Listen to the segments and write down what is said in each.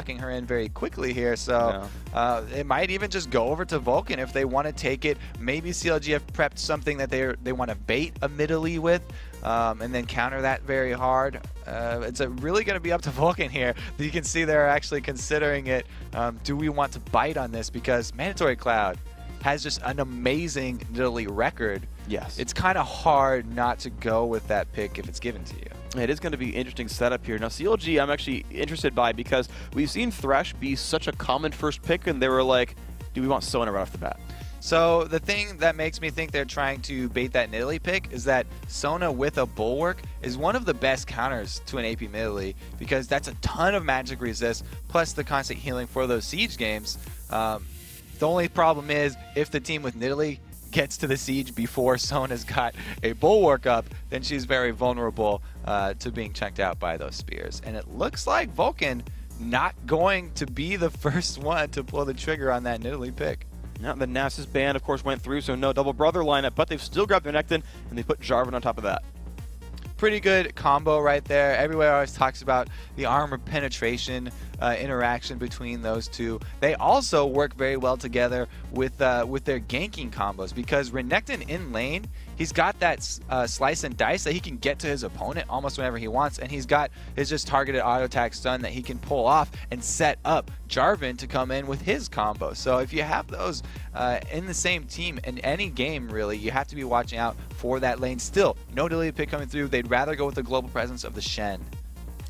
locking her in very quickly here. So it might even just go over to Vulcan if they want to take it. Maybe CLG have prepped something that they want to bait a middle-y with. And then counter that very hard. It's really going to be up to Vulcan here. You can see they're actually considering it. Do we want to bite on this? Because Mandatory Cloud has just an amazing Nidalee record. Yes. It's kind of hard not to go with that pick if it's given to you. It is going to be an interesting setup here. Now, CLG I'm actually interested by because we've seen Thresh be such a common first pick, and they were like, do we want Sona right off the bat? So the thing that makes me think they're trying to bait that Nidalee pick is that Sona with a Bulwark is one of the best counters to an AP Nidalee because that's a ton of magic resist plus the constant healing for those siege games. The only problem is if the team with Nidalee gets to the siege before Sona's got a Bulwark up, then she's very vulnerable to being checked out by those spears. And it looks like Vulcan not going to be the first one to pull the trigger on that Nidalee pick. Now, the Nasus ban, of course, went through, so no double brother lineup, but they've still grabbed their Nectin, and they put Jarvan on top of that. Pretty good combo right there. Everywhere always talks about the armor penetration interaction between those two. They also work very well together with their ganking combos because Renekton in lane, he's got that slice and dice that he can get to his opponent almost whenever he wants, and he's got his just targeted auto attack stun that he can pull off and set up Jarvan to come in with his combo. So if you have those in the same team in any game, really, you have to be watching out for that lane. Still, no deleted pick coming through. They'd rather go with the global presence of the Shen.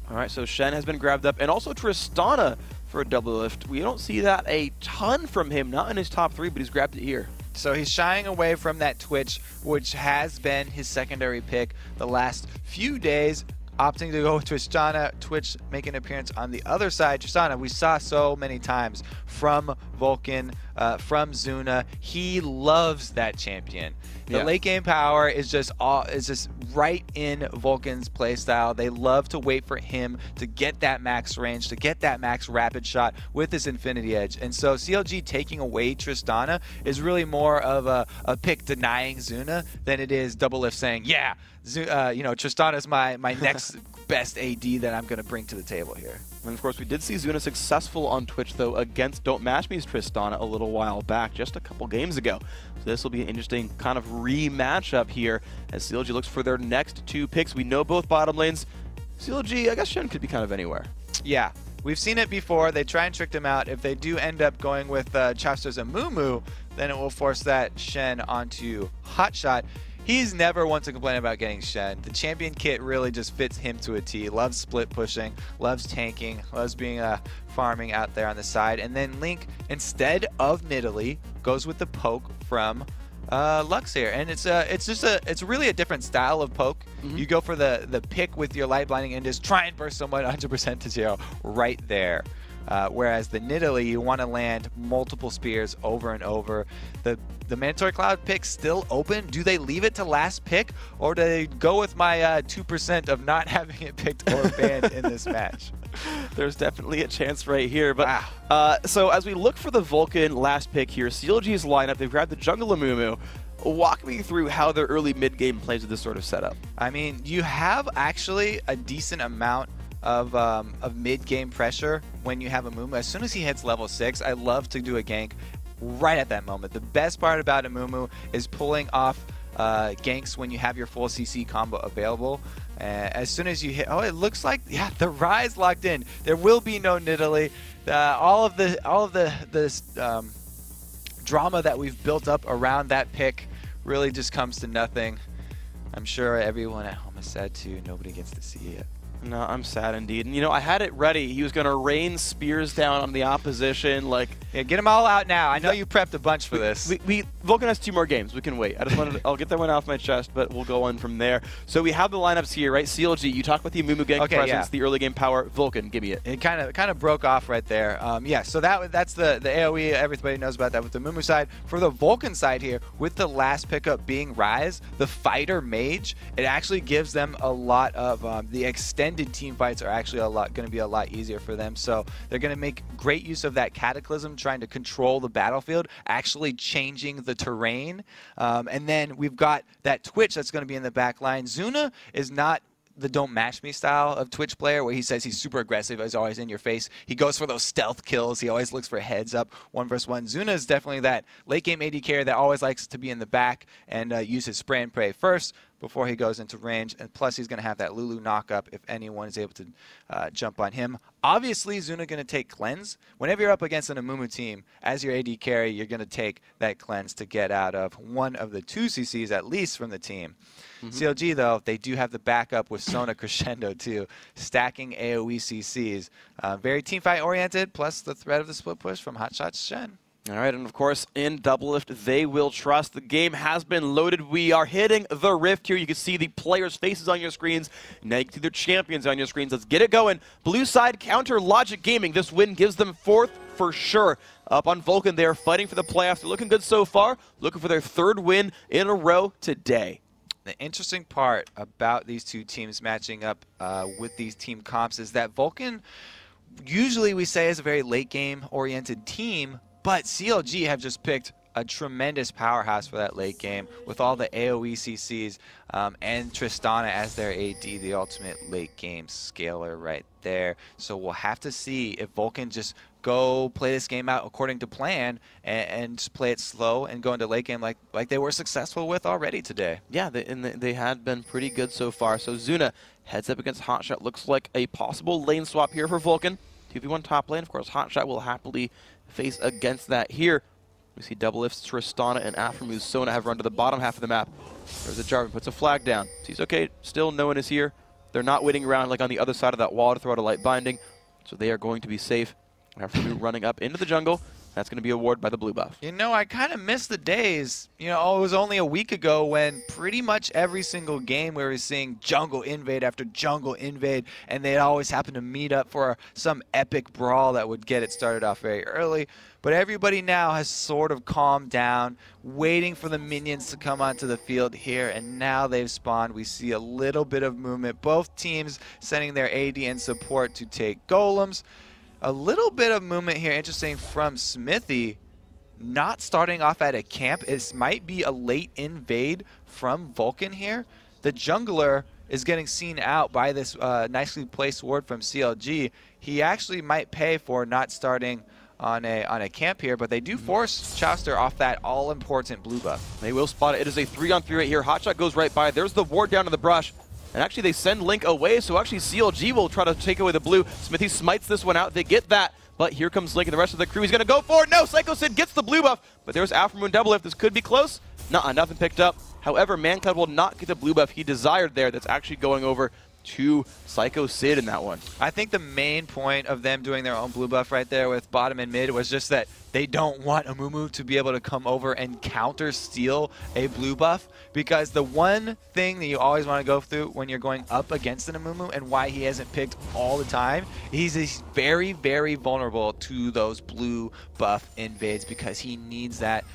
All right, so Shen has been grabbed up, and also Tristana for a double lift. We don't see that a ton from him, not in his top 3, but he's grabbed it here. So he's shying away from that Twitch, which has been his secondary pick the last few days, opting to go with Tristana. Twitch making an appearance on the other side. Tristana, we saw so many times from Vulcan, from Zuna. He loves that champion. The late game power is just right in Vulcan's playstyle. They love to wait for him to get that max range, to get that max rapid shot with his Infinity Edge. And so CLG taking away Tristana is really more of a pick denying Zuna than it is double lift saying, yeah, Tristana's my next best AD that I'm going to bring to the table here. And of course, we did see Zuna successful on Twitch, though, against Don't Match Me's Tristana a little while back, just a couple games ago. So this will be an interesting kind of rematch up here as CLG looks for their next 2 picks. We know both bottom lanes. CLG, I guess Shen could be kind of anywhere. Yeah, we've seen it before. They try and trick him out. If they do end up going with Chapsters and Mumu, then it will force that Shen onto Hotshot. He's never one to complain about getting Shen. The champion kit really just fits him to a T. Loves split pushing, loves tanking, loves being farming out there on the side. And then Link, instead of Nidalee, goes with the poke from Lux here. And it's really a different style of poke. You go for the pick with your light blinding and just try and burst someone 100% to 0 right there. Whereas the Nidalee, you want to land multiple spears over and over. The Mandatory Cloud pick's still open. Do they leave it to last pick, or do they go with my 2% of not having it picked or banned in this match? There's definitely a chance right here. But so as we look for the Vulcan last pick here, CLG's lineup, they've grabbed the jungle Amumu. Walk me through how their early mid-game plays with this sort of setup. I mean, you have actually a decent amount of mid-game pressure when you have Amumu. As soon as he hits level 6, I love to do a gank right at that moment. The best part about Amumu is pulling off ganks when you have your full CC combo available. As soon as you hit, oh, it looks like, yeah, the Rise locked in. There will be no Nidalee. All of the drama that we've built up around that pick really just comes to nothing. I'm sure everyone at home is sad too. Nobody gets to see it. No, I'm sad indeed. And, you know, I had it ready. He was going to rain spears down on the opposition. Like, yeah, get them all out now. I know you prepped a bunch for this. Vulcan has 2 more games. We can wait. I just wanted I'll get that one off my chest, but we'll go on from there. So we have the lineups here, right? CLG, you talk about the Amumu gank presence, the early game power. Vulcan, give me it. It kind of broke off right there. Yeah, so that's the AoE. Everybody knows about that with the Amumu side. For the Vulcan side here, with the last pickup being Rise, the fighter mage, it actually gives them a lot of the extended team fights are actually going to be a lot easier for them. So they're going to make great use of that Cataclysm, trying to control the battlefield, actually changing the terrain. And then we've got that Twitch that's going to be in the back line. Zuna is not the don't match me style of Twitch player, where he says he's super aggressive, he's always in your face. He goes for those stealth kills. He always looks for heads up, 1v1. Zuna is definitely that late game AD carry that always likes to be in the back and use his spray and pray first before he goes into range. And plus, he's going to have that Lulu knock-up if anyone is able to jump on him. Obviously, Zuna going to take cleanse. Whenever you're up against an Amumu team, as your AD carry, you're going to take that cleanse to get out of one of the 2 CCs at least from the team. CLG, though, they do have the backup with Sona Crescendo, too, stacking AoE CCs. Very teamfight oriented, plus the threat of the split push from Hotshot Shen. All right, and of course, in Doublelift, they will trust. The game has been loaded. We are hitting the rift here. You can see the players' faces on your screens. Now you can see their champions on your screens. Let's get it going. Blue side counter Logic Gaming. This win gives them 4th for sure. Up on Vulcan, they are fighting for the playoffs. They're looking good so far. Looking for their 3rd win in a row today. The interesting part about these 2 teams matching up with these team comps is that Vulcan, usually we say, is a very late game oriented team, but CLG have just picked a tremendous powerhouse for that late game with all the AoE CCs and Tristana as their AD, the ultimate late game scaler right there. So we'll have to see if Vulcan just go play this game out according to plan and just play it slow and go into late game like they were successful with already today. Yeah, they had been pretty good so far. So Zuna heads up against Hotshot. Looks like a possible lane swap here for Vulcan. 2v1 top lane. Of course, Hotshot will happily face against that here. We see Doublelift's Tristana and Aframu's Sona have run to the bottom half of the map. There's a Jarvan, puts a flag down. Sees, okay, still no one is here. They're not waiting around like on the other side of that wall to throw out a light binding, so they are going to be safe. Aframu running up into the jungle. That's going to be a ward by the blue buff. You know, I kind of miss the days. You know, it was only a week ago when pretty much every single game we were seeing jungle invade after jungle invade, and they'd always happen to meet up for some epic brawl that would get it started off very early. But everybody now has sort of calmed down, waiting for the minions to come onto the field here, and now they've spawned. We see a little bit of movement. Both teams sending their AD and support to take golems. A little bit of movement here, interesting, from Smithy, not starting off at a camp. It might be a late invade from Vulcan here. The jungler is getting seen out by this nicely placed ward from CLG. He actually might pay for not starting on a camp here, but they do force Chauster off that all-important blue buff. They will spot it. It is a 3-on-3 right here. Hotshot goes right by. There's the ward down to the brush. And actually, they send Link away, so actually CLG will try to take away the blue. Smithy smites this one out. They get that, but here comes Link and the rest of the crew. He's going to go for it. No, Psycho Sid gets the blue buff, but there's Aframu and Doublelift. This could be close. Nothing picked up. However, Mancloud will not get the blue buff he desired there. That's actually going over to Psycho Sid in that one. I think the main point of them doing their own blue buff right there with bottom and mid was just that they don't want Amumu to be able to come over and counter steal a blue buff, because the one thing that you always want to go through when you're going up against an Amumu and why he hasn't picked all the time, he's very, very vulnerable to those blue buff invades because he needs that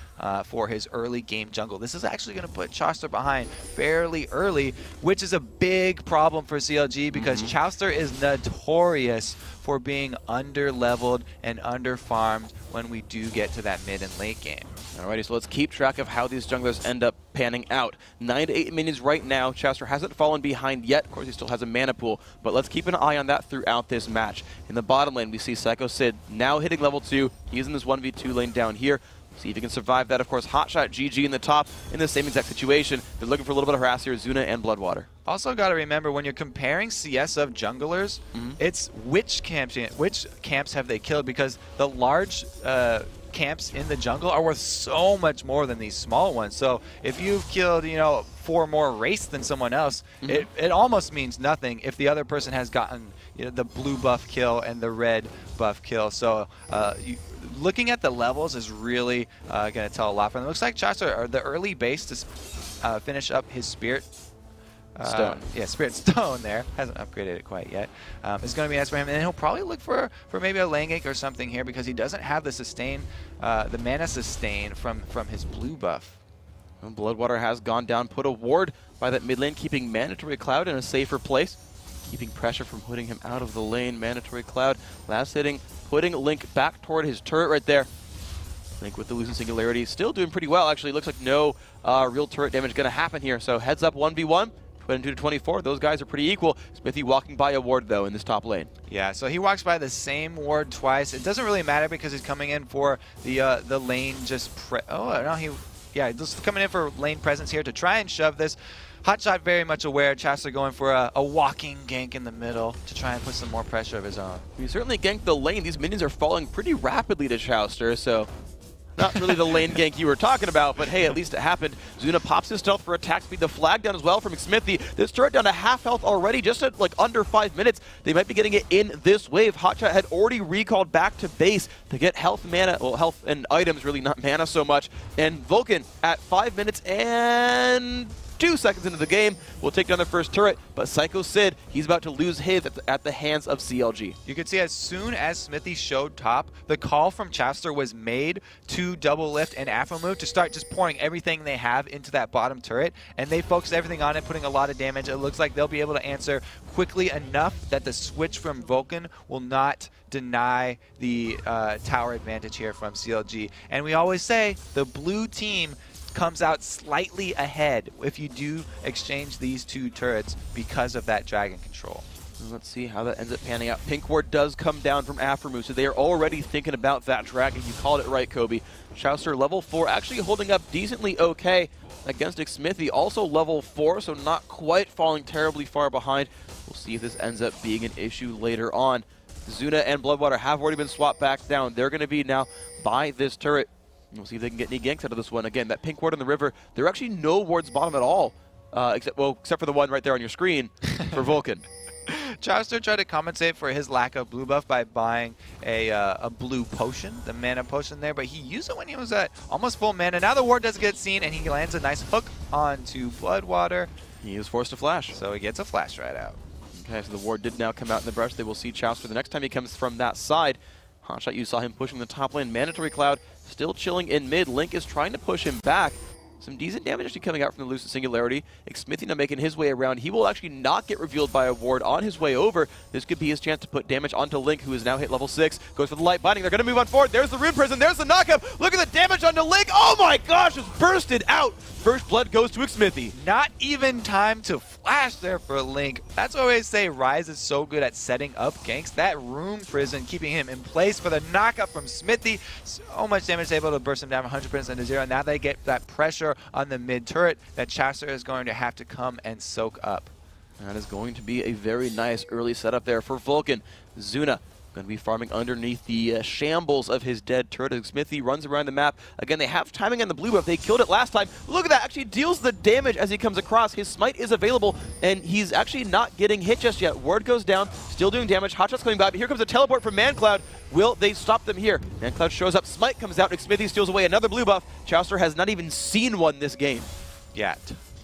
for his early game jungle. This is actually going to put Chauster behind fairly early, which is a big problem for CLG because Chauster is notorious for being under-leveled and under-farmed when we do get to that mid and late game. Alrighty, so let's keep track of how these junglers end up panning out. 9 to 8 minions right now. Chauster hasn't fallen behind yet. Of course, he still has a mana pool, but let's keep an eye on that throughout this match. In the bottom lane, we see Psycho Sid now hitting level 2. He's in this 1v2 lane down here. See if he can survive that. Of course, Hotshot, GG in the top in the same exact situation. They're looking for a little bit of harass here, Zuna and Bloodwater. Also got to remember, when you're comparing CS of junglers, it's which camps have they killed, because the large camps in the jungle are worth so much more than these small ones. So if you've killed, 4 more wraiths than someone else, it almost means nothing if the other person has gotten the blue buff kill and the red buff kill. So looking at the levels is really going to tell a lot for them. It looks like Chaucer are the early base to finish up his Spirit Stone. Yeah, Spirit Stone there. Hasn't upgraded it quite yet. It's going to be nice for him. And he'll probably look for maybe a lane gank or something here, because he doesn't have the sustain, the mana sustain from his blue buff. Well, Bloodwater has gone down, put a ward by that mid lane, keeping Mandatory Cloud in a safer place. Keeping pressure from putting him out of the lane. Mandatory Cloud last hitting, putting Link back toward his turret right there. Link with the losing singularity, still doing pretty well actually. Looks like no real turret damage going to happen here. So heads up 1v1. 22 to 24, those guys are pretty equal. Smithy walking by a ward, though, in this top lane. Yeah, so he walks by the same ward twice. It doesn't really matter because he's coming in for the lane just just coming in for lane presence here to try and shove this. Hotshot very much aware. Chaucer going for a walking gank in the middle to try and put some more pressure of his own. He certainly ganked the lane. These minions are falling pretty rapidly to Chaucer, so not really the lane gank you were talking about, but hey, at least it happened. Zuna pops his stealth for attack speed. The flag down as well from Smithy. This turret down to half health already, just at like under 5 minutes. They might be getting it in this wave. Hotshot had already recalled back to base to get health, mana, well, health and items, really not mana so much. And Vulcan at 5 minutes and 2 seconds into the game will take down the first turret, but Psycho Sid, he's about to lose his at the hands of CLG. You can see as soon as Smithy showed top, the call from Chaucer was made to double lift and Afro to start just pouring everything they have into that bottom turret, and they focused everything on it, putting a lot of damage. It looks like they'll be able to answer quickly enough that the switch from Vulcan will not deny the tower advantage here from CLG. And we always say the blue team comes out slightly ahead if you do exchange these two turrets because of that dragon control. Let's see how that ends up panning out. Pink ward does come down from Aframu, so they are already thinking about that dragon. You called it right, Kobe. Chaucer level 4, actually holding up decently okay against Smithy. Also level 4, so not quite falling terribly far behind. We'll see if this ends up being an issue later on. Zuna and Bloodwater have already been swapped back down. They're going to be now by this turret. We'll see if they can get any ganks out of this one. Again, that pink ward in the river, there are actually no wards bottom at all, except for the one right there on your screen for Vulcan. Chaucer tried to compensate for his lack of blue buff by buying a blue potion, the mana potion there, but he used it when he was at almost full mana. Now the ward does get seen, and he lands a nice hook onto Bloodwater. He was forced to flash. So he gets a flash right out. Okay, so the ward did now come out in the brush. They will see Chaucer the next time he comes from that side. Hotshot, you saw him pushing the top lane. Mandatory Cloud still chilling in mid. Link is trying to push him back. Some decent damage actually coming out from the Lucid Singularity. Smithy now making his way around. He will actually not get revealed by a ward on his way over. This could be his chance to put damage onto Link, who is now hit level 6. Goes for the light binding. They're going to move on forward. There's the Rune Prison. There's the knockup. Look at the damage onto Link. Oh my gosh, it's bursted out. First blood goes to Smithy. Not even time to flash there for Link. That's why I say Ryze is so good at setting up ganks. That Rune Prison keeping him in place for the knockup from Smithy. So much damage able to burst him down 100% to 0. Now they get that pressure on the mid turret that Chaucer is going to have to come and soak up. That is going to be a very nice early setup there for Vulcan. Zuna going to be farming underneath the shambles of his dead turret as Smithy runs around the map. Again, they have timing on the blue buff. They killed it last time. Look at that. Actually deals the damage as he comes across. His smite is available, and he's actually not getting hit just yet. Ward goes down, still doing damage. Hotshot's coming by, but here comes a teleport from ManCloud. Will they stop them here? ManCloud shows up. Smite comes out, and Smithy steals away another blue buff. Chaucer has not even seen one this game. Yet.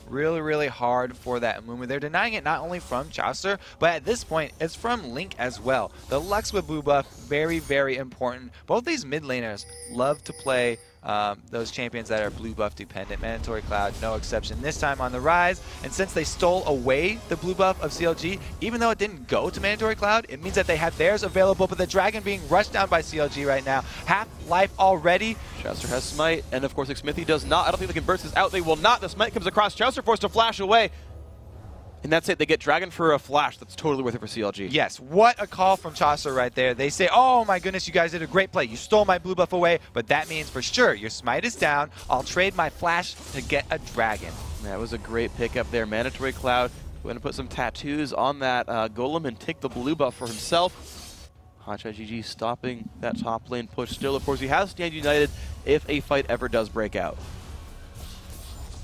Really, really hard for that Amumu. They're denying it not only from Chaucer, but at this point, it's from Link as well. The Lux with blue buff, very, very important. Both these mid laners love to play those champions that are blue buff dependent. Mandatory Cloud, no exception. This time on the Ryze, and since they stole away the blue buff of CLG, even though it didn't go to Mandatory Cloud, it means that they have theirs available, but the Dragon being rushed down by CLG right now. Half life already. Chaucer has Smite, and of course Smithy does not. I don't think they can burst this out. They will not. The Smite comes across. Chaucer forced to flash away. And that's it. They get Dragon for a flash. That's totally worth it for CLG. Yes, what a call from Chaucer right there. They say, oh my goodness, you guys did a great play. You stole my blue buff away, but that means for sure your smite is down. I'll trade my flash to get a Dragon. That was a great pickup there. Mandatory Cloud going to put some tattoos on that Golem and take the blue buff for himself. Hotshot GG stopping that top lane push still. Of course, he has Stand United if a fight ever does break out.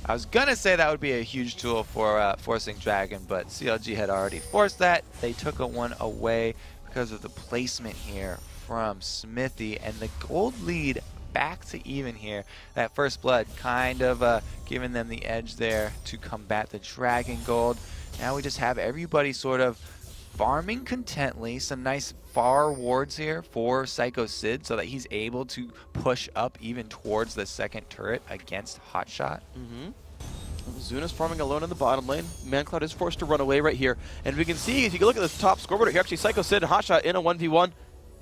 I was going to say that would be a huge tool for forcing Dragon, but CLG had already forced that. They took a one away because of the placement here from Smithy, and the gold lead back to even here. That first blood kind of giving them the edge there to combat the Dragon gold. Now we just have everybody sort of farming contently. Some nice far wards here for Psycho Sid so that he's able to push up even towards the second turret against Hotshot. Zuna's farming alone in the bottom lane. ManCloud is forced to run away right here. And we can see, as you can look at the top scoreboard here, actually Psycho Sid and Hotshot in a 1v1.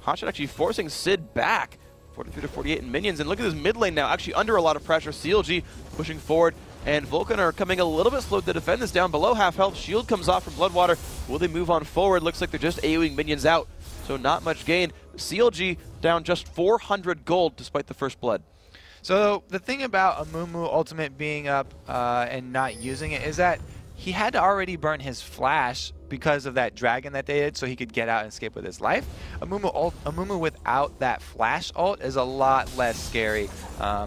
Hotshot actually forcing Sid back. 43 to 48 in minions. And look at this mid lane now, actually under a lot of pressure. CLG pushing forward. and Vulcan are coming a little bit slow to defend this down below half health. Shield comes off from Bloodwater. Will they move on forward? Looks like they're just AoEing minions out, so not much gain. CLG down just 400 gold despite the first blood. So the thing about a Mumu ultimate being up and not using it is that he had to already burn his flash because of that dragon that they did, so he could get out and escape with his life. A Mumu without that flash ult is a lot less scary.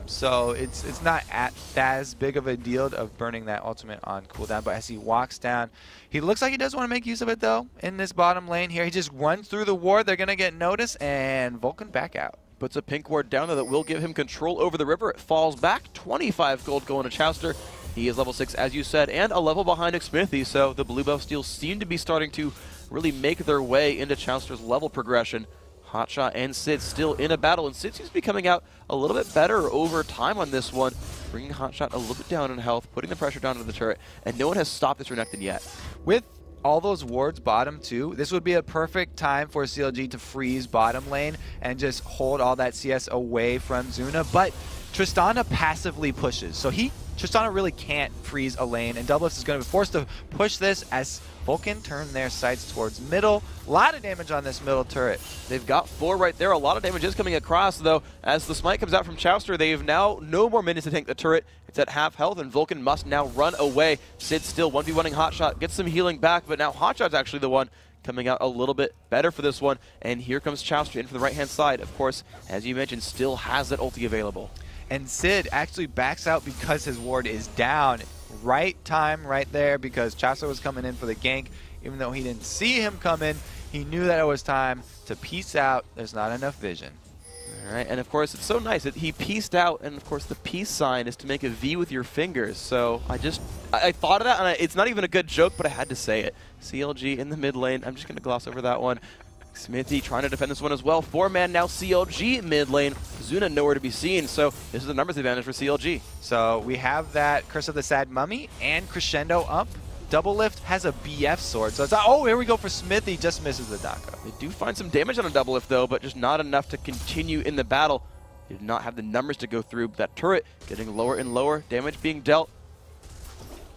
So it's not as big of a deal of burning that ultimate on cooldown. But as he walks down, he looks like he does want to make use of it though in this bottom lane here. He just runs through the ward. They're gonna get noticed, and Vulcan back out. Puts a pink ward down there that will give him control over the river. It falls back. 25 gold going to Chowster. He is level 6, as you said, and a level behind Xmithie, so the blue buff steals seem to be starting to really make their way into Chowster's level progression. Hotshot and Sid still in a battle, and Sid seems to be coming out a little bit better over time on this one, bringing Hotshot a little bit down in health, putting the pressure down to the turret, and no one has stopped this Renekton yet. With all those wards bottom too, this would be a perfect time for CLG to freeze bottom lane and just hold all that CS away from Zuna, but Tristana passively pushes, so Tristana really can't freeze a lane, and Doublelift is going to be forced to push this as Vulcan turn their sights towards middle. A lot of damage on this middle turret. They've got 4 right there. A lot of damage is coming across, though. As the smite comes out from Chowster, they have now no more minutes to tank the turret. It's at half health, and Vulcan must now run away. Sid still 1v1ing Hotshot, gets some healing back, but now Hotshot's actually the one coming out a little bit better for this one. And here comes Chowster in from the right-hand side. Of course, as you mentioned, still has that ulti available. And Sid actually backs out because his ward is down. Right time right there, because Chowster was coming in for the gank. Even though he didn't see him come in, he knew that it was time to peace out. There's not enough vision. All right, and of course, it's so nice that he peaced out, and of course, the peace sign is to make a V with your fingers. So I thought of that, and it's not even a good joke, but I had to say it. CLG in the mid lane. I'm just going to gloss over that one. Xmithie trying to defend this one as well. 4-man now CLG mid lane. Zuna nowhere to be seen, so this is a numbers advantage for CLG. So we have that Curse of the Sad Mummy and Crescendo up. Doublelift has a BF sword, so it's oh, here we go for Xmithie, just misses the Daka. They do find some damage on a Doublelift though, but just not enough to continue in the battle. They did not have the numbers to go through. That turret getting lower and lower, damage being dealt.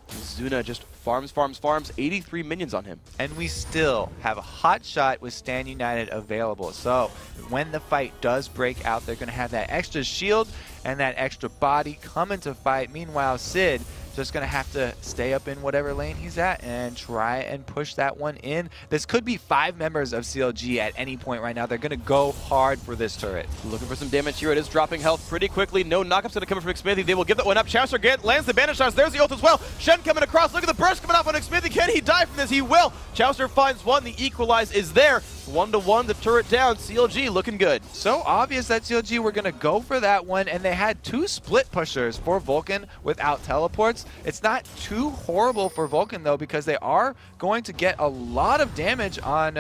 Zuna just farms, 83 minions on him. And we still have a Hotshot with Stand United available. So when the fight does break out, they're going to have that extra shield and that extra body coming to fight. Meanwhile, Sid just going to have to stay up in whatever lane he's at and try and push that one in. This could be 5 members of CLG at any point right now. They're going to go hard for this turret. Looking for some damage here. It is dropping health pretty quickly. No knockup's going to come from Xmithie. They will give that one up. Chowster lands the banish shots. There's the ult as well. Shen coming across. Look at the burst coming off on Xmithie. Can he die from this? He will. Chowster finds one. The equalize is there. 1-to-1, the turret down. CLG looking good. So obvious that CLG were going to go for that one, and they had 2 split pushers for Vulcan without teleports. It's not too horrible for Vulcan, though, because they are going to get a lot of damage on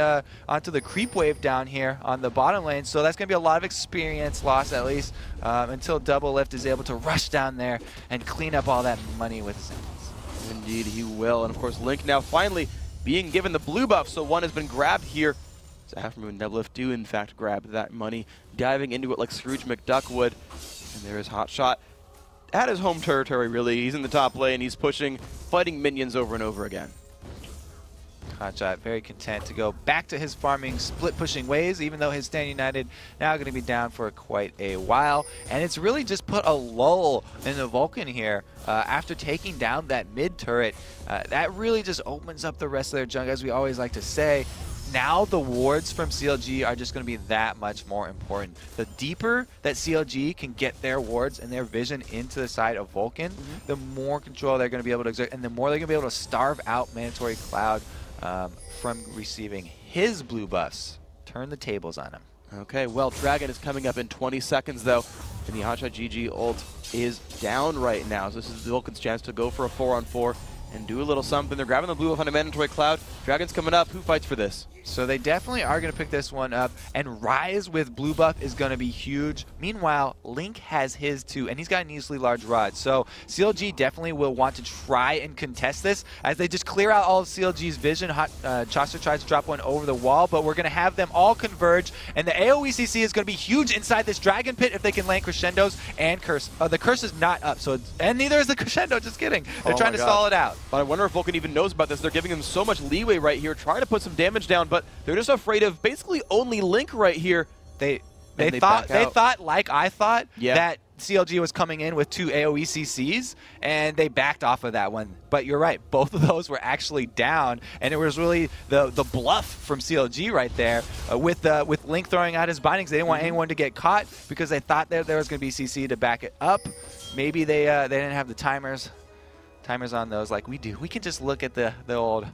onto the creep wave down here on the bottom lane. So that's going to be a lot of experience loss, at least, until Doublelift is able to rush down there and clean up all that money with Sims. Indeed, he will. And, of course, Link now finally being given the blue buff, so one has been grabbed here. So Aftermoon and Doublelift do, in fact, grab that money, diving into it like Scrooge McDuck would. And there is Hotshot at his home territory, really. He's in the top lane. He's pushing, fighting minions over and over again. Hotshot very content to go back to his farming, split pushing ways, even though his Stand United now going to be down for quite a while. And it's really just put a lull in the Vulcan here after taking down that mid turret. That really just opens up the rest of their jungle, as we always like to say. Now the wards from CLG are just going to be that much more important. The deeper that CLG can get their wards and their vision into the side of Vulcan, the more control they're going to be able to exert, and the more they're going to be able to starve out Mandatory Cloud from receiving his blue buffs. Turn the tables on him. Okay, well, Dragon is coming up in 20 seconds, though, and the Hotshot GG ult is down right now. So this is Vulcan's chance to go for a 4-on-4 and do a little something. They're grabbing the blue buff on a Mandatory Cloud. Dragon's coming up. Who fights for this? So they definitely are going to pick this one up, and Rise with blue buff is going to be huge. Meanwhile, Link has his too, and he's got an easily large rod. So CLG definitely will want to try and contest this as they just clear out all of CLG's vision. Choster tries to drop one over the wall, but we're going to have them all converge, and the AoE CC is going to be huge inside this Dragon Pit if they can land Crescendos and Curse. The Curse is not up, so and neither is the Crescendo, just kidding. They're trying to stall it out. But I wonder if Vulcan even knows about this. They're giving him so much leeway right here, trying to put some damage down, but they're just afraid of basically only Link right here. They thought, like I thought, that CLG was coming in with 2 AoE CCs, and they backed off of that one. But you're right, both of those were actually down, and it was really the bluff from CLG right there with Link throwing out his bindings. They didn't want anyone to get caught because they thought there was going to be CC to back it up. Maybe they didn't have the timers on those like we do. We can just look at the old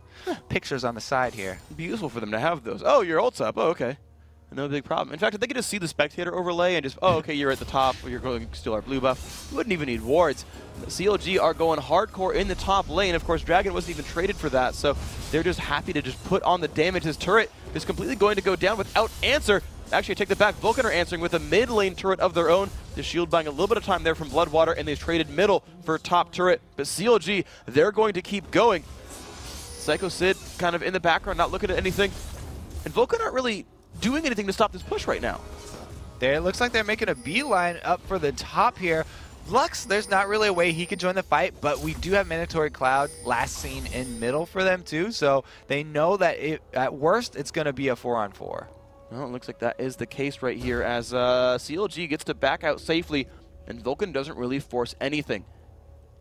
pictures on the side here. It'd be useful for them to have those. Oh, your ult's up. Oh, okay. No big problem. In fact, if they could just see the spectator overlay and just, oh, okay, you're at the top, or you're going to steal our blue buff, you wouldn't even need wards. The CLG are going hardcore in the top lane. Of course, Dragon wasn't even traded for that, so they're just happy to just put on the damage. His turret is completely going to go down without answer. Actually, I take that back. Vulcan are answering with a mid lane turret of their own. The shield buying a little bit of time there from Bloodwater, and they've traded middle for top turret. But CLG, they're going to keep going. Psycho Sid kind of in the background, not looking at anything. And Vulcan aren't really doing anything to stop this push right now. It looks like they're making a beeline up for the top here. Lux, there's not really a way he could join the fight, but we do have Mandatory Cloud last seen in middle for them too, so they know that at worst it's going to be a 4-on-4. Well, it looks like that is the case right here as CLG gets to back out safely, and Vulcan doesn't really force anything.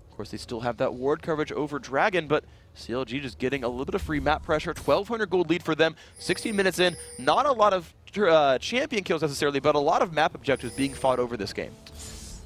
Of course, they still have that ward coverage over Dragon, but CLG just getting a little bit of free map pressure. 1,200 gold lead for them. 16 minutes in. Not a lot of champion kills necessarily, but a lot of map objectives being fought over this game.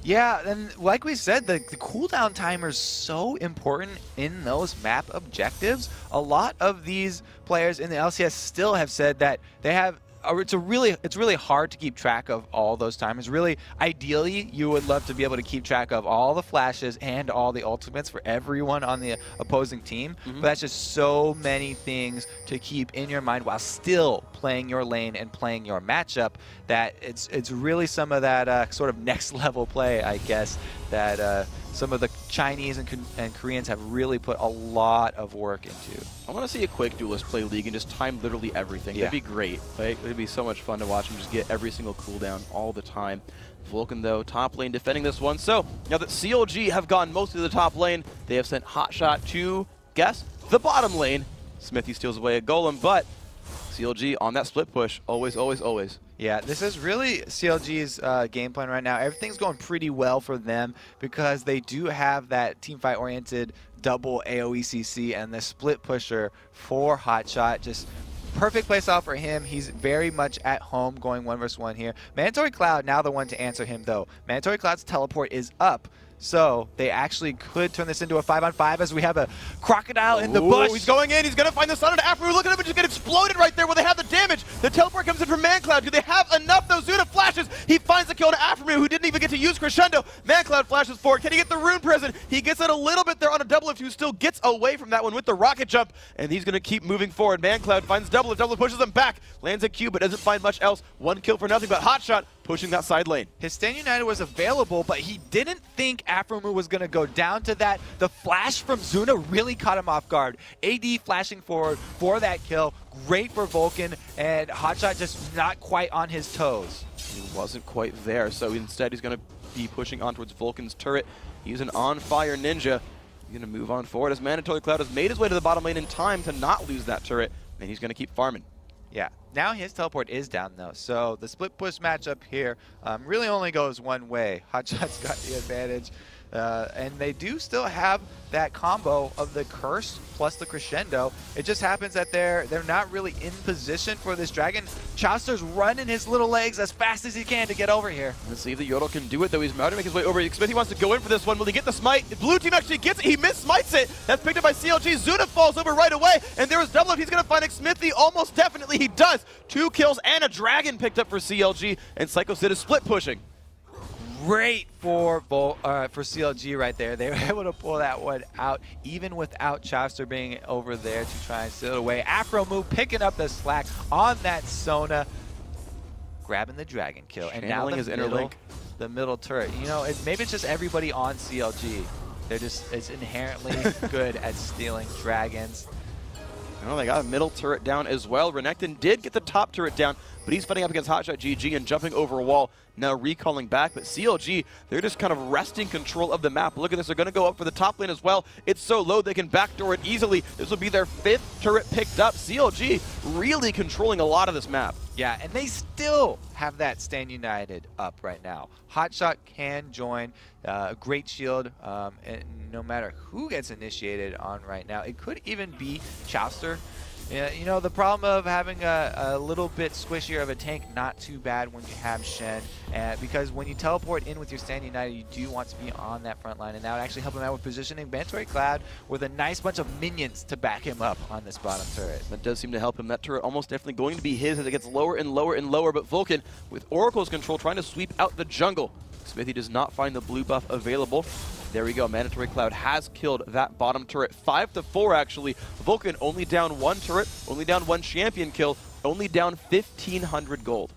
Yeah, and like we said, the cooldown timer is so important in those map objectives. A lot of these players in the LCS still have said that they have it's really hard to keep track of all those timers. Really, ideally, you would love to be able to keep track of all the flashes and all the ultimates for everyone on the opposing team. But that's just so many things to keep in your mind while still playing your lane and playing your matchup that it's really some of that sort of next level play, I guess, that some of the Chinese and Koreans have really put a lot of work into. I want to see a quick duelist play League and just time literally everything. That'd be great. Right? It'd be so much fun to watch him just get every single cooldown all the time. Vulcan, though, top lane defending this one. So, now that CLG have gone mostly to the top lane, they have sent Hotshot to, guess, the bottom lane. Smithy steals away a golem, but CLG on that split push. Always, always, always. Yeah, this is really CLG's game plan right now. Everything's going pretty well for them because they do have that teamfight-oriented double AoE CC and the split pusher for Hotshot. Just perfect place out for him. He's very much at home going 1v1 here. Mandatory Cloud now the one to answer him, though. Mandatory Cloud's teleport is up. So they actually could turn this into a 5-on-5 as we have a crocodile in the bush. He's going in. He's going to find the sun and Afro. Look at him and just get exploded right there where they have the damage. The teleport comes in from ManCloud. Do they have enough? Those Zuna flashes. He finds the kill to Afro, who didn't even get to use Crescendo. ManCloud flashes forward. Can he get the Rune Prison? He gets it a little bit there on a double lift, who still gets away from that one with the rocket jump. And he's going to keep moving forward. ManCloud finds double lift. Double lift pushes him back. Lands a Q, but doesn't find much else. One kill for nothing, but Hotshot pushing that side lane. His Stand United was available, but he didn't think Afromu was going to go down to that. The flash from Zuna really caught him off guard. AD flashing forward for that kill. Great for Vulcan, and Hotshot just not quite on his toes. He wasn't quite there, so instead he's going to be pushing on towards Vulcan's turret. He's an on-fire ninja. He's going to move on forward as Mandatory Cloud has made his way to the bottom lane in time to not lose that turret, and he's going to keep farming. Yeah, now his teleport is down though, so the split push matchup here really only goes one way. Hotshot's got the advantage, and they do still have that combo of the Curse plus the Crescendo. It just happens that they're not really in position for this Dragon. Chaucer's running his little legs as fast as he can to get over here. Let's see if the Yodel can do it, though. He's about to make his way over. Smithy wants to go in for this one. Will he get the smite? The blue team actually gets it. He miss-smites it. That's picked up by CLG. Zuna falls over right away, and there was double up. He's going to find Smithy. Almost definitely he does. 2 kills and a Dragon picked up for CLG, and Psycho Sid is split pushing. great for CLG right there. They were able to pull that one out, even without Chauster being over there to try and steal it away. Afro move, picking up the slack on that Sona, grabbing the dragon kill. And now the middle turret. You know, maybe it's just everybody on CLG. They're just inherently good at stealing dragons. Oh, they got a middle turret down as well. Renekton did get the top turret down, but he's fighting up against Hotshot GG and jumping over a wall, now recalling back. But CLG, they're just kind of wresting control of the map. Look at this, they're going to go up for the top lane as well. It's so low they can backdoor it easily. This will be their 5th turret picked up. CLG really controlling a lot of this map. Yeah, and they still have that Stand United up right now. Hotshot can join, great shield, and no matter who gets initiated on right now. It could even be Chauster. You know, the problem of having a little bit squishier of a tank, not too bad when you have Shen, because when you teleport in with your Stand United, you do want to be on that front line, and that would actually help him out with positioning. Mandatory Cloud with a nice bunch of minions to back him up on this bottom turret. That does seem to help him. That turret almost definitely going to be his as it gets lower and lower and lower, but Vulcan, with Oracle's control, trying to sweep out the jungle. Smithy does not find the blue buff available. There we go. Mandatory Cloud has killed that bottom turret. 5-4 actually. Vulcan only down 1 turret, only down 1 champion kill, only down 1,500 gold.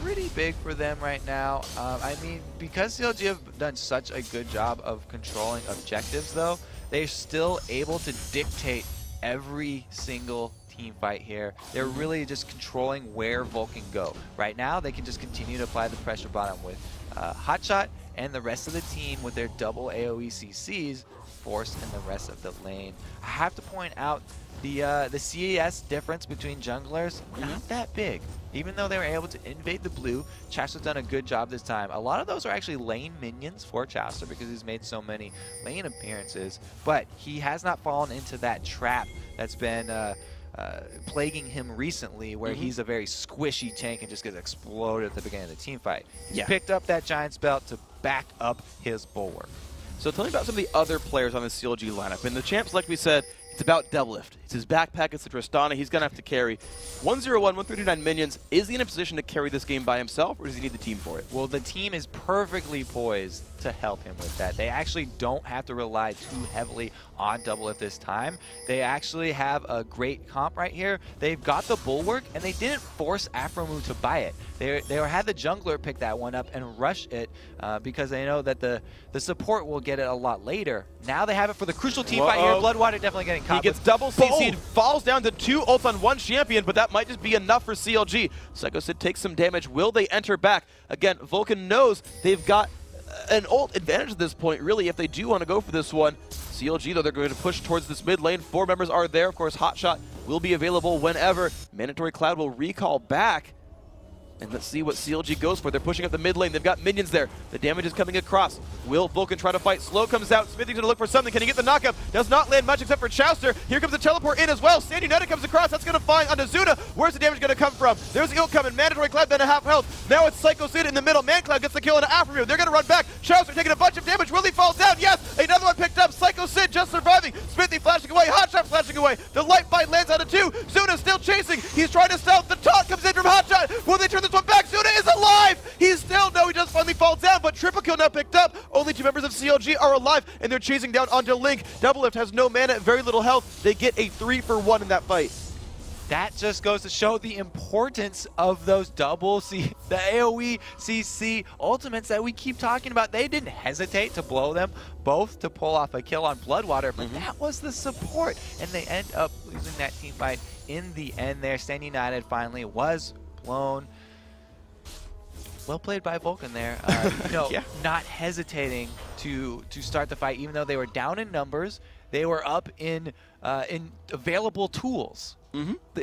Pretty big for them right now. I mean, because CLG have done such a good job of controlling objectives though, they're still able to dictate every single team fight here. They're really just controlling where Vulcan go. Right now, they can just continue to apply the pressure bottom with Hotshot and the rest of the team with their double AoE CCs forced in the rest of the lane. I have to point out the CES difference between junglers, not that big. Even though they were able to invade the blue, Chauster's done a good job this time. A lot of those are actually lane minions for Chauster because he's made so many lane appearances, but he has not fallen into that trap that's been plaguing him recently, where he's a very squishy tank and just gets exploded at the beginning of the team fight. He picked up that Giant's Belt to back up his bulwark. So tell me about some of the other players on the CLG lineup. And the champs, like we said, it's about Doublelift. It's his backpack, it's the Tristana. He's going to have to carry 101, 139 minions. Is he in a position to carry this game by himself, or does he need the team for it? Well, the team is perfectly poised to help him with that. They actually don't have to rely too heavily on Doublelift this time. They actually have a great comp right here. They've got the Bulwark, and they didn't force Afromu to buy it. They had the jungler pick that one up and rush it because they know that the support will get it a lot later. Now they have it for the crucial team fight here. Bloodwater definitely getting caught. He gets double CC'd, falls down to 2 ults on 1 champion, but that might just be enough for CLG. Psycho Sid takes some damage. Will they enter back? Again, Vulcan knows they've got an ult advantage at this point, really, if they do want to go for this one. CLG, though, they're going to push towards this mid lane. 4 members are there. Of course, Hotshot will be available whenever. Mandatory Cloud will recall back. And let's see what CLG goes for. They're pushing up the mid lane. They've got minions there. The damage is coming across. Will Vulcan try to fight? Slow comes out. Smithy's going to look for something. Can he get the knockup? Does not land much except for Chauster. Here comes the teleport in as well. Stand United comes across. That's going to find onto Zuna. Where's the damage going to come from? There's the ult coming. Mandatory Cloud then a half health. Now it's Psycho Sid in the middle. Man Cloud gets the kill into Afromu. They're going to run back. Chauster taking a bunch of damage. Will he fall down? Yes. Another one picked up. Psycho Sid just surviving. Smithy flashing away. Hotshot flashing away. The light fight lands onto 2. Zuna still chasing. He's trying to stealth. The taunt comes in from Hotshot. Will they turn this one back? Zuna is alive! He's still, no, he just finally falls down, but triple kill now picked up. Only 2 members of CLG are alive, and they're chasing down onto Link. Doublelift has no mana, very little health. They get a 3-for-1 in that fight. That just goes to show the importance of those the AoE CC ultimates that we keep talking about. They didn't hesitate to blow them both to pull off a kill on Bloodwater, but that was the support, and they end up losing that team fight in the end there. Stand United finally was blown. Well played by Vulcan there. Not hesitating to start the fight, even though they were down in numbers. They were up in available tools.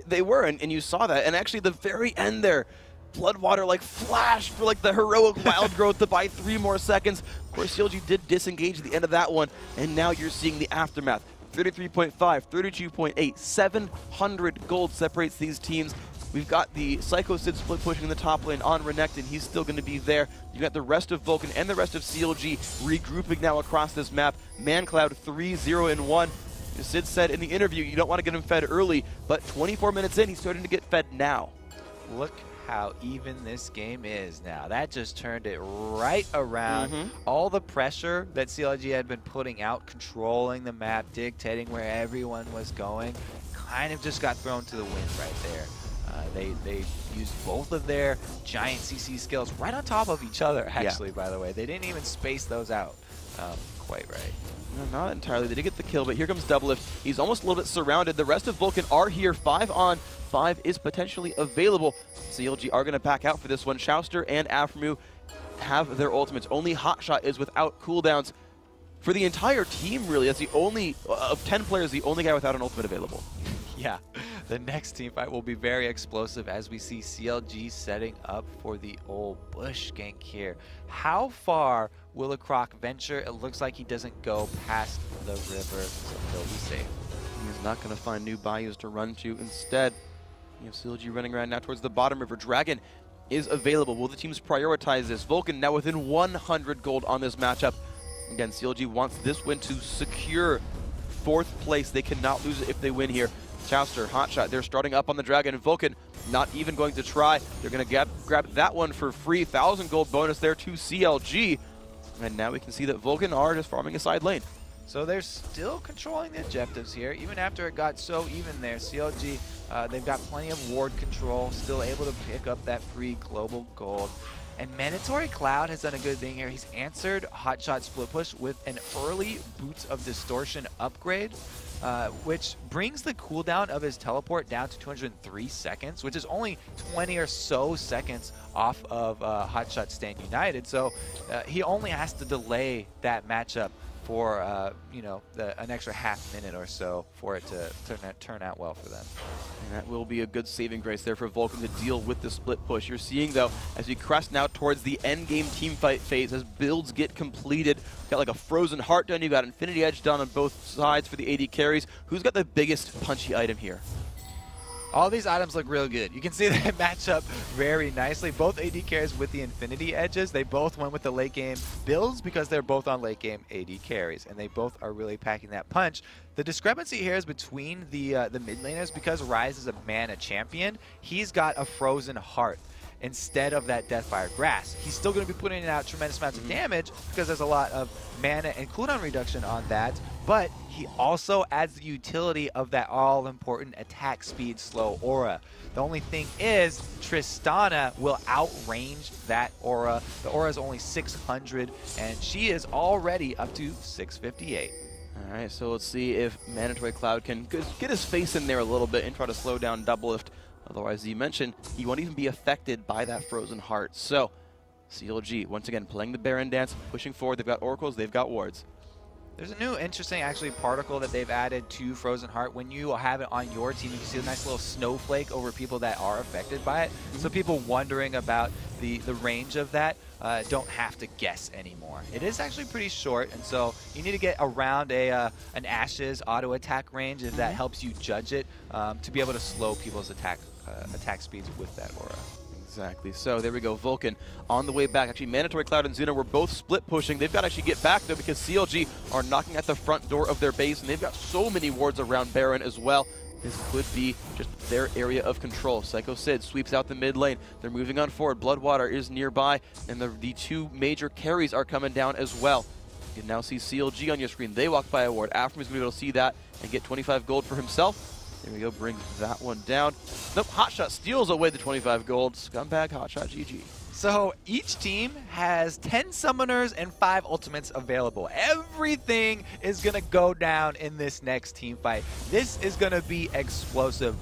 They were, and you saw that. And actually, the very end there, Bloodwater like flashed for like the heroic wild growth to buy 3 more seconds. Of course, CLG did disengage at the end of that one, and now you're seeing the aftermath. 33.5, 32.8, 700 gold separates these teams. We've got the Psycho Sid split pushing in the top lane on Renekton. He's still going to be there. You got the rest of Vulcan and the rest of CLG regrouping now across this map. ManCloud 3-0-1. Sid said in the interview, you don't want to get him fed early, but 24 minutes in, he's starting to get fed now. Look how even this game is now. That just turned it right around. All the pressure that CLG had been putting out, controlling the map, dictating where everyone was going, kind of just got thrown to the wind right there. They used both of their giant CC skills right on top of each other, actually, by the way. They didn't even space those out quite right. No, not entirely. They did get the kill, but here comes Doublelift. He's almost a little bit surrounded. The rest of Vulcan are here. 5 on 5 is potentially available. CLG are going to back out for this one. Chauster and Afremu have their ultimates. Only Hotshot is without cooldowns. For the entire team, really, that's the only, of 10 players, the only guy without an ultimate available. Yeah, the next team fight will be very explosive as we see CLG setting up for the old bush gank here. How far will a Croc venture? It looks like he doesn't go past the river, so he'll be safe. He's not going to find new bayous to run to. Instead, you have CLG running around now towards the bottom river. Dragon is available. Will the teams prioritize this? Vulcan now within 100 gold on this matchup. Again, CLG wants this win to secure 4th place. They cannot lose it if they win here. Chauster, Hotshot, they're starting up on the Dragon. Vulcan not even going to try. They're going to grab that one for free. 1,000 gold bonus there to CLG. And now we can see that Vulcan are just farming a side lane. So they're still controlling the objectives here, even after it got so even there. CLG, they've got plenty of ward control, still able to pick up that free global gold. And Mandatory Cloud has done a good thing here. He's answered Hotshot split push with an early Boots of Distortion upgrade, which brings the cooldown of his teleport down to 203 seconds, which is only 20 or so seconds off of Hotshot Stand United. So he only has to delay that matchup for you know, an extra half minute or so for it to turn out well for them. And that will be a good saving grace there for Vulcan to deal with the split push. You're seeing, though, as we crest now towards the end game team fight phase, as builds get completed, you've got like a Frozen Heart done, you've got Infinity Edge done on both sides for the AD carries. Who's got the biggest punchy item here? All these items look real good. You can see they match up very nicely. Both AD carries with the Infinity Edges. They both went with the late game builds because they're both on late game AD carries, and they both are really packing that punch. The discrepancy here is between the mid laners because Ryze is a mana champion. He's got a Frozen Heart instead of that Deathfire Grass. He's still going to be putting out tremendous amounts of damage because there's a lot of mana and cooldown reduction on that, but he also adds the utility of that all-important attack speed slow aura. The only thing is, Tristana will outrange that aura. The aura is only 600, and she is already up to 658. All right, so let's see if Mandatory Cloud can get his face in there a little bit and try to slow down Doublelift. Otherwise, as you mentioned, he won't even be affected by that Frozen Heart. So, CLG, once again, playing the Baron dance, pushing forward. They've got oracles, they've got wards. There's a new interesting, actually, particle that they've added to Frozen Heart. When you have it on your team, you can see a nice little snowflake over people that are affected by it. So people wondering about the range of that don't have to guess anymore. It is actually pretty short, and so you need to get around an Ashes auto attack range, and that helps you judge it to be able to slow people's attack speeds with that aura. Exactly. So there we go. Vulcan on the way back. Actually, Mandatory Cloud and Zuna were both split pushing. They've got to actually get back, though, because CLG are knocking at the front door of their base, and they've got so many wards around Baron as well. This could be just their area of control. Psycho Sid sweeps out the mid lane. They're moving on forward. Bloodwater is nearby, and the two major carries are coming down as well. You can now see CLG on your screen. They walk by a ward. Afrem is going to be able to see that and get 25 gold for himself. There we go, brings that one down. Nope, Hotshot steals away the 25 gold. Scumbag Hotshot GG. So each team has 10 summoners and 5 ultimates available. Everything is going to go down in this next team fight. This is going to be explosive.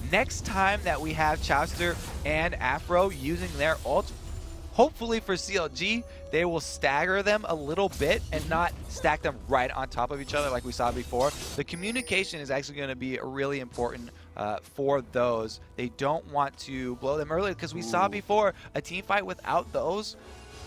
Next time that we have Chauster and Afro using their ult, hopefully for CLG, they will stagger them a little bit and not stack them right on top of each other like we saw before. The communication is actually going to be really important for those. They don't want to blow them early because we saw before a team fight without those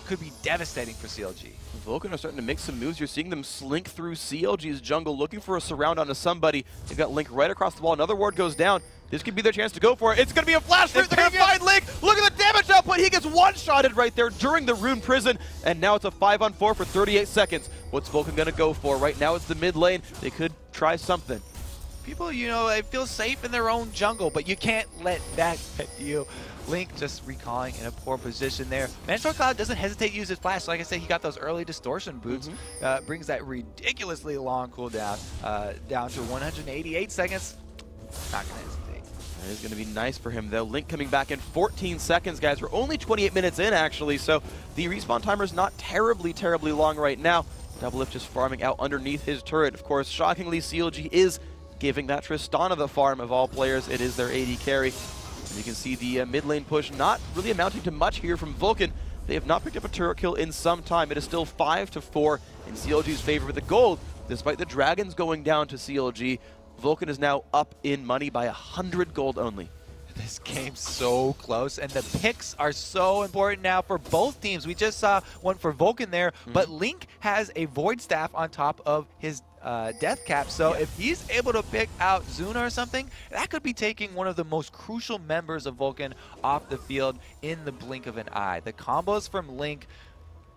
could be devastating for CLG. Vulcan are starting to make some moves. You're seeing them slink through CLG's jungle looking for a surround onto somebody. They've got Link right across the wall. Another ward goes down. This could be their chance to go for it. It's going to be a flash root. They're going to find Link. Look at the damage output. He gets one-shotted right there during the Rune Prison. And now it's a 5-on-4 for 38 seconds. What's Vulcan going to go for? Right now it's the mid lane. They could try something. People, you know, they feel safe in their own jungle, but you can't let that get you. Link just recalling in a poor position there. Mandatory Cloud doesn't hesitate to use his flash. Like I said, he got those early distortion boots. Brings that ridiculously long cooldown down to 188 seconds. Not going to hesitate. That is going to be nice for him, though. Link coming back in 14 seconds, guys. We're only 28 minutes in, actually, so the respawn timer is not terribly long right now. Doublelift just farming out underneath his turret. Of course, shockingly, CLG is giving that Tristana the farm of all players. It is their AD carry. And you can see the mid lane push not really amounting to much here from Vulcan. They have not picked up a turret kill in some time. It is still 5-4 in CLG's favor with the gold, despite the dragons going down to CLG. Vulcan is now up in money by 100 gold only. This game's so close, and the picks are so important now for both teams. We just saw one for Vulcan there, but Link has a Void Staff on top of his death cap, so if he's able to pick out Zuna or something, that could be taking one of the most crucial members of Vulcan off the field in the blink of an eye. The combos from Link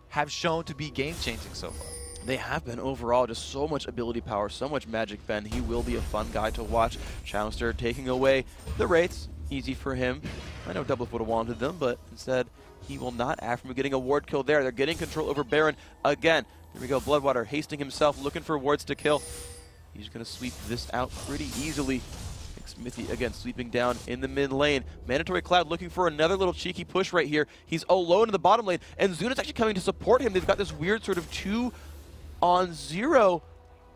have shown to be game-changing so far. They have been overall, just so much ability power, so much magic bend. He will be a fun guy to watch. Chowster taking away the Wraiths. Easy for him. I know Doublelift would have wanted them, but instead he will not. After getting a ward kill there. They're getting control over Baron again. Here we go, Bloodwater hasting himself, looking for wards to kill. He's going to sweep this out pretty easily. Smithy again sweeping down in the mid lane. Mandatory Cloud looking for another little cheeky push right here. He's alone in the bottom lane, and Zuna's actually coming to support him. They've got this weird sort of 2-on-0.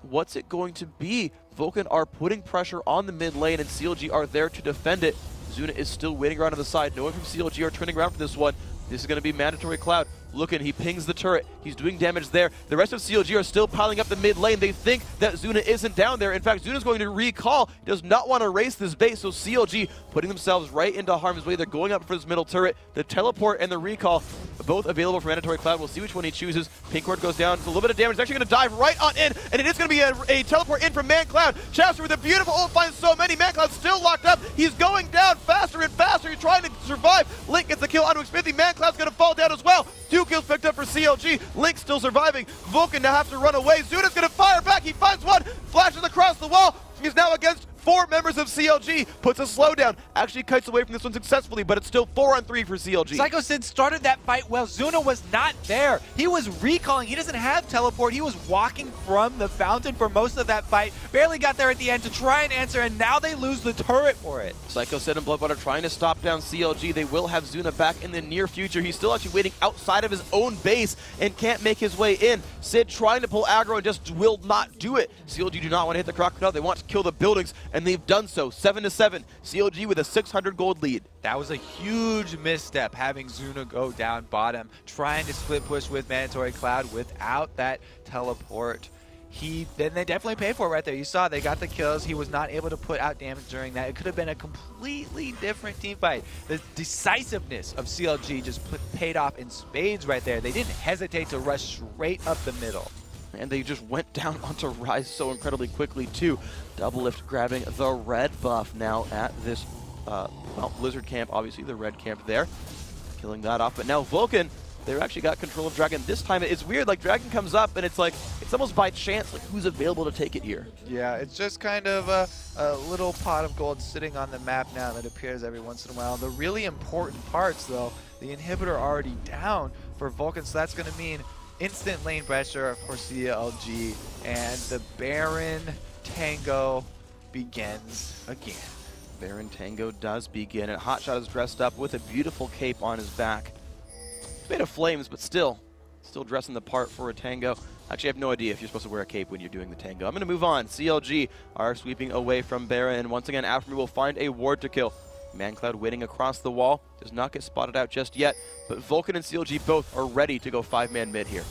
What's it going to be? Vulcan are putting pressure on the mid lane, and CLG are there to defend it. Zuna is still waiting around on the side. No one from CLG are turning around for this one. This is going to be Mandatory Cloud. Looking, he pings the turret. He's doing damage there. The rest of CLG are still piling up the mid lane. They think that Zuna isn't down there. In fact, Zuna's going to recall. He does not want to race this base, so CLG putting themselves right into harm's way. They're going up for this middle turret. The teleport and the recall, both available for Mandatory Cloud. We'll see which one he chooses. Pink Ward goes down. It's a little bit of damage. It's actually going to dive right on in, and it is going to be a teleport in from Man Cloud. Chowster with a beautiful ult finds so many. Man Cloud's still locked up. He's going down faster and faster. He's trying to survive. Link gets the kill onto Smithy. Man Cloud's going to fall down as well. 2 kills picked up for CLG. Link still surviving. Vulcan now has to run away. Zuna's going to fire back. He finds one. Flashes across the wall. He's now against 4 members of CLG. Puts a slowdown. Actually kites away from this one successfully, but it's still 4-on-3 for CLG. Psycho Sid started that fight well. Zuna was not there. He was recalling. He doesn't have teleport. He was walking from the fountain for most of that fight. Barely got there at the end to try and answer, and now they lose the turret for it. Psycho Sid and Bloodwater trying to stop down CLG. They will have Zuna back in the near future. He's still actually waiting outside of his own base and can't make his way in. Sid trying to pull aggro and just will not do it. CLG do not want to hit the crocodile. They want to kill the buildings, and they've done so. 7-7. CLG with a 600 gold lead. That was a huge misstep, having Zuna go down bottom, trying to split push with Mandatory Cloud without that teleport. Then they definitely paid for it right there. You saw they got the kills. He was not able to put out damage during that. It could have been a completely different team fight. The decisiveness of CLG just paid off in spades right there. They didn't hesitate to rush straight up the middle. And they just went down onto Rise so incredibly quickly, too. Doublelift grabbing the red buff now at this, well, Blizzard camp, obviously, the red camp there. Killing that off. But now Vulcan, they've actually got control of Dragon. This time, it's weird. Like, Dragon comes up, and it's like, it's almost by chance, like, who's available to take it here? Yeah, it's just kind of a little pot of gold sitting on the map now that appears every once in a while. The really important parts, though, the inhibitor already down for Vulcan, so that's going to mean instant lane pressure for CLG, and the Baron Tango begins again. Baron Tango does begin, and Hotshot is dressed up with a beautiful cape on his back. It's made of flames, but still dressing the part for a Tango. Actually, I have no idea if you're supposed to wear a cape when you're doing the Tango. I'm going to move on. CLG are sweeping away from Baron, and once again, Afterme will find a ward to kill. ManCloud waiting across the wall, does not get spotted out just yet, but Vulcan and CLG both are ready to go 5-man mid here.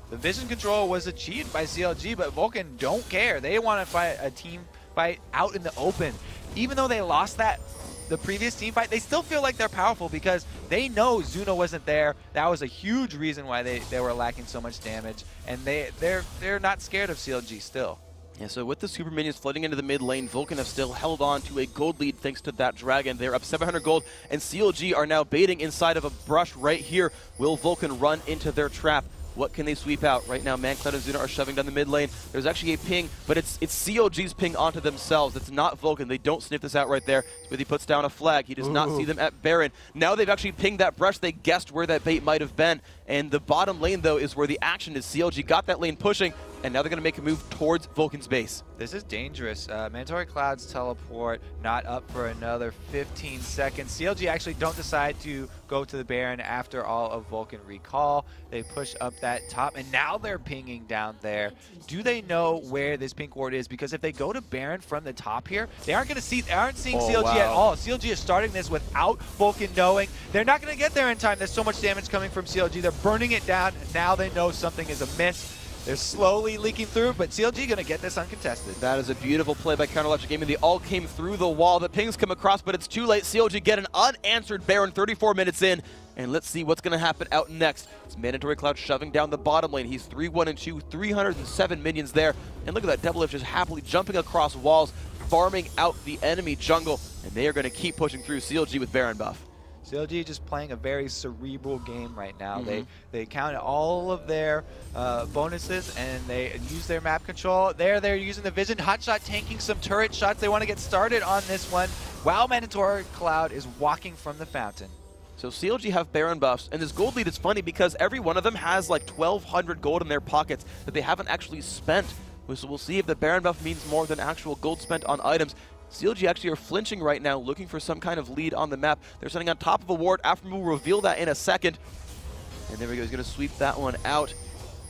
The vision control was achieved by CLG, but Vulcan don't care. They want to fight a team fight out in the open. Even though they lost the previous team fight, they still feel like they're powerful because they know Zuna wasn't there. That was a huge reason why they were lacking so much damage, and they're not scared of CLG still. Yeah, so with the super minions flooding into the mid lane, Vulcan have still held on to a gold lead thanks to that dragon. They're up 700 gold, and CLG are now baiting inside of a brush right here. Will Vulcan run into their trap? What can they sweep out? Right now, ManCloud and Zuna are shoving down the mid lane. There's actually a ping, but it's CLG's ping onto themselves. It's not Vulcan. They don't sniff this out right there. Smithy puts down a flag. He does not see them at Baron. Now they've actually pinged that brush. They guessed where that bait might have been. And the bottom lane, though, is where the action is. CLG got that lane pushing, and now they're going to make a move towards Vulcan's base. This is dangerous. Mandatory Cloud's teleport not up for another 15 seconds. CLG actually don't decide to go to the Baron after all of Vulcan recall. They push up that top, and now they're pinging down there. Do they know where this pink ward is? Because if they go to Baron from the top here, they aren't seeing CLG at all. CLG is starting this without Vulcan knowing. They're not going to get there in time. There's so much damage coming from CLG. They're burning it down, and now they know something is amiss. They're slowly leaking through, but CLG going to get this uncontested. That is a beautiful play by Counter Electric Gaming. They all came through the wall. The pings come across, but it's too late. CLG get an unanswered Baron 34 minutes in, and let's see what's going to happen out next. It's Mandatory Cloud shoving down the bottom lane. He's 3-1-2, 307 minions there. And look at that Double Lift just happily jumping across walls, farming out the enemy jungle, and they are going to keep pushing through. CLG with Baron buff. CLG just playing a very cerebral game right now. They counted all of their bonuses and they use their map control. They're using the vision. Hotshot tanking some turret shots. They want to get started on this one while Mandatory Cloud is walking from the fountain. So CLG have Baron buffs, and this gold lead is funny because every one of them has like 1,200 gold in their pockets that they haven't actually spent. So we'll see if the Baron buff means more than actual gold spent on items. CLG actually are flinching right now, looking for some kind of lead on the map. They're sitting on top of a ward. After we'll reveal that in a second. And there we go. He's going to sweep that one out.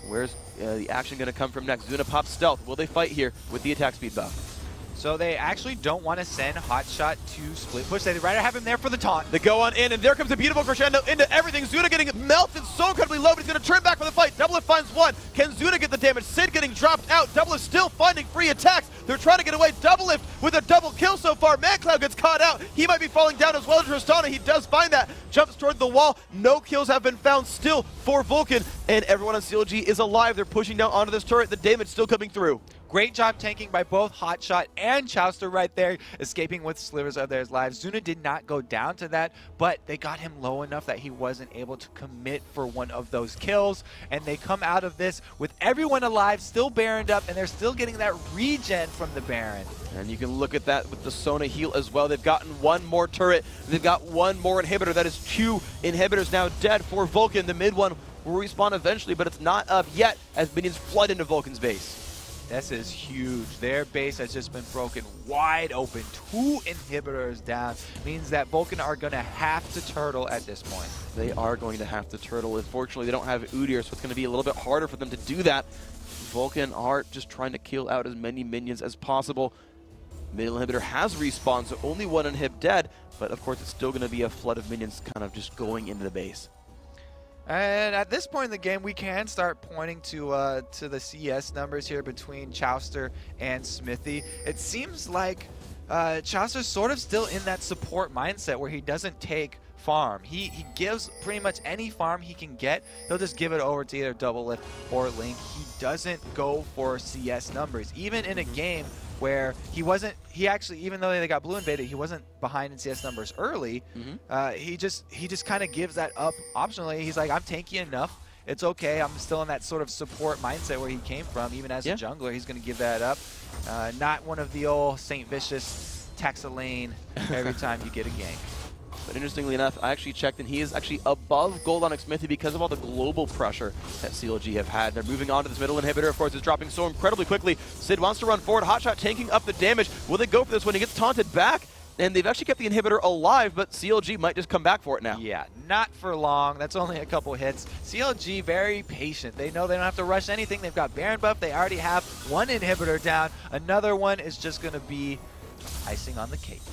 Where's the action going to come from next? Zuna pops stealth. Will they fight here with the attack speed buff? So they actually don't want to send Hotshot to split push. They'd rather have him there for the taunt. They go on in, and there comes a beautiful crescendo into everything. Zuna getting melted so incredibly low, but he's going to turn back for the fight. Double Lift finds one. Can Zuna get the damage? Sid getting dropped out. Double Lift still finding free attacks. They're trying to get away. Double Lift with a double kill so far. ManCloud gets caught out. He might be falling down as well as Tristana. He does find that. Jumps toward the wall. No kills have been found still for Vulcan, and everyone on CLG is alive. They're pushing down onto this turret. The damage still coming through. Great job tanking by both Hotshot and Chowster right there, escaping with slivers of their lives. Zuna did not go down to that, but they got him low enough that he wasn't able to commit for one of those kills. And they come out of this with everyone alive, still Baroned up, and they're still getting that regen from the Baron. And you can look at that with the Sona heal as well. They've gotten one more turret. They've got one more inhibitor. That is 2 inhibitors now dead for Vulcan. The mid one will respawn eventually, but it's not up yet as minions flood into Vulcan's base. This is huge. Their base has just been broken wide open. 2 inhibitors down. Means that Vulcan are going to have to turtle at this point. They are going to have to turtle. Unfortunately, they don't have Udyr, so it's going to be a little bit harder for them to do that. Vulcan are just trying to kill out as many minions as possible. Middle inhibitor has respawned, so only 1 inhib dead, but of course it's still going to be a flood of minions kind of just going into the base. And at this point in the game, we can start pointing to the CS numbers here between Chowster and Smithy. It seems like Chowster's sort of still in that support mindset where he doesn't take farm. He gives pretty much any farm he can get. He'll just give it over to either Double Lift or Link. He doesn't go for CS numbers. Even in a game where he actually, even though they got blue invaded, he wasn't behind in CS numbers early. He just kind of gives that up optionally. He's like, I'm tanky enough. It's okay. I'm still in that sort of support mindset where he came from. Even as a jungler, he's going to give that up. Not one of the old Saint Vicious tax a lane every time you get a gank. But interestingly enough, I actually checked, and he is actually above gold on Smithy because of all the global pressure that CLG have had. They're moving on to this middle inhibitor. Of course, it's dropping so incredibly quickly. Sid wants to run forward. Hotshot tanking up the damage. Will they go for this when he gets taunted back? And they've actually kept the inhibitor alive, but CLG might just come back for it now. Yeah, not for long. That's only a couple hits. CLG very patient. They know they don't have to rush anything. They've got Baron buff. They already have 1 inhibitor down. Another one is just going to be icing on the cake.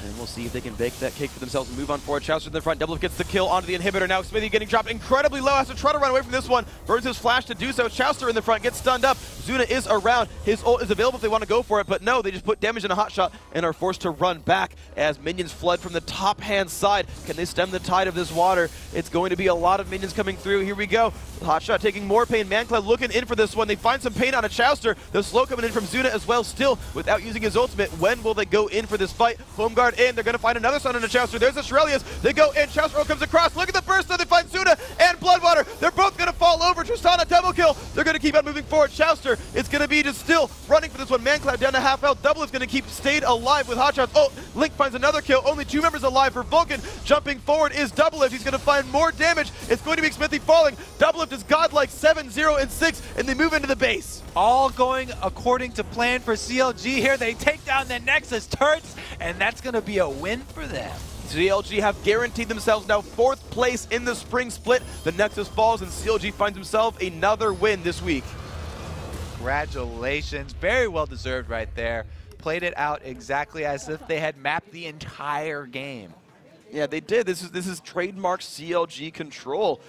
And we'll see if they can bake that cake for themselves and move on forward. Chowster in the front. Double Lift gets the kill onto the inhibitor. Now Smithy getting dropped incredibly low. Has to try to run away from this one. Burns his flash to do so. Chowster in the front gets stunned up. Zuna is around. His ult is available if they want to go for it, but no, they just put damage in a Hotshot and are forced to run back as minions flood from the top-hand side. Can they stem the tide of this water? It's going to be a lot of minions coming through. Here we go. Hotshot taking more pain. ManCloud looking in for this one. They find some pain on a Chowster. The slow coming in from Zuna as well, still without using his ultimate. When will they go in for this fight? Home guard in. They're going to find another son in a Chowster. There's a Shirelius. They go in. Chowster comes across. Look at the burst. They find Zuna and Bloodwater. They're both going to fall over. Tristana keep on moving forward. Chowster is going to be just still running for this one. ManCloud down to half health. Double is going to keep stayed alive with Hotshots. Oh, Link finds another kill. Only 2 members alive for Vulcan. Jumping forward is Doublelift. He's going to find more damage. It's going to be Smithy falling. Doublelift is godlike 7, 0, and 6, and they move into the base. All going according to plan for CLG here. They take down the Nexus turrets, and that's going to be a win for them. CLG have guaranteed themselves now 4th place in the spring split. The Nexus falls, and CLG finds himself another win this week. Congratulations. Very well deserved right there. Played it out exactly as if they had mapped the entire game. Yeah, they did. This is trademark CLG control.